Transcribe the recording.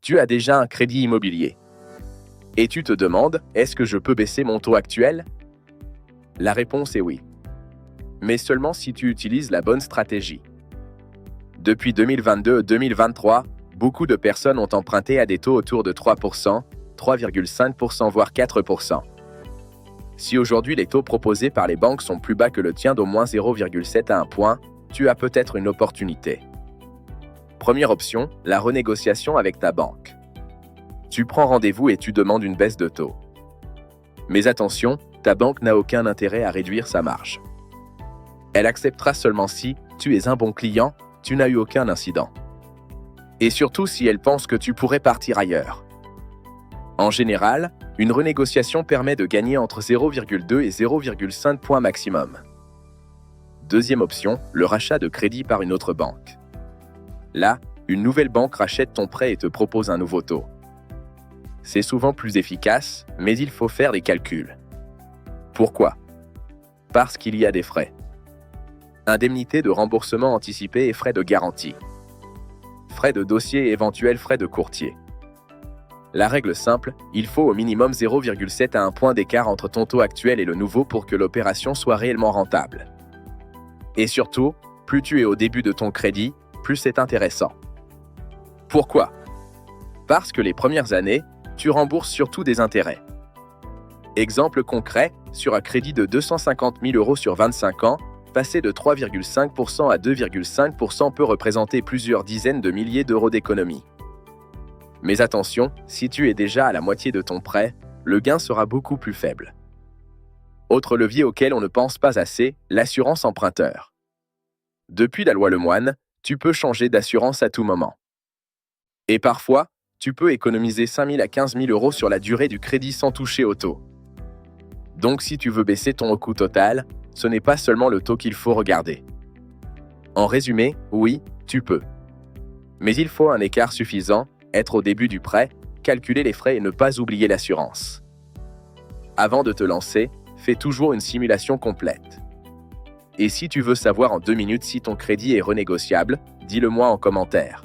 Tu as déjà un crédit immobilier. Et tu te demandes, est-ce que je peux baisser mon taux actuel? La réponse est oui. Mais seulement si tu utilises la bonne stratégie. Depuis 2022-2023, beaucoup de personnes ont emprunté à des taux autour de 3%, 3,5% voire 4%. Si aujourd'hui les taux proposés par les banques sont plus bas que le tien d'au moins 0,7 à 1 point, tu as peut-être une opportunité. Première option, la renégociation avec ta banque. Tu prends rendez-vous et tu demandes une baisse de taux. Mais attention, ta banque n'a aucun intérêt à réduire sa marge. Elle acceptera seulement si tu es un bon client, tu n'as eu aucun incident. Et surtout si elle pense que tu pourrais partir ailleurs. En général, une renégociation permet de gagner entre 0,2 et 0,5 points maximum. Deuxième option, le rachat de crédit par une autre banque. Là, une nouvelle banque rachète ton prêt et te propose un nouveau taux. C'est souvent plus efficace, mais il faut faire des calculs. Pourquoi? Parce qu'il y a des frais. Indemnité de remboursement anticipé et frais de garantie. Frais de dossier et éventuels frais de courtier. La règle simple, il faut au minimum 0,7 à 1 point d'écart entre ton taux actuel et le nouveau pour que l'opération soit réellement rentable. Et surtout, plus tu es au début de ton crédit, plus c'est intéressant. Pourquoi? Parce que les premières années, tu rembourses surtout des intérêts. Exemple concret, sur un crédit de 250 000 € sur 25 ans, passer de 3,5% à 2,5% peut représenter plusieurs dizaines de milliers d'euros d'économie. Mais attention, si tu es déjà à la moitié de ton prêt, le gain sera beaucoup plus faible. Autre levier auquel on ne pense pas assez, l'assurance emprunteur. Depuis la loi Lemoine, tu peux changer d'assurance à tout moment. Et parfois, tu peux économiser 5 000 à 15 000 € sur la durée du crédit sans toucher au taux. Donc si tu veux baisser ton coût total, ce n'est pas seulement le taux qu'il faut regarder. En résumé, oui, tu peux. Mais il faut un écart suffisant, être au début du prêt, calculer les frais et ne pas oublier l'assurance. Avant de te lancer, fais toujours une simulation complète. Et si tu veux savoir en 2 minutes si ton crédit est renégociable, dis-le moi en commentaire.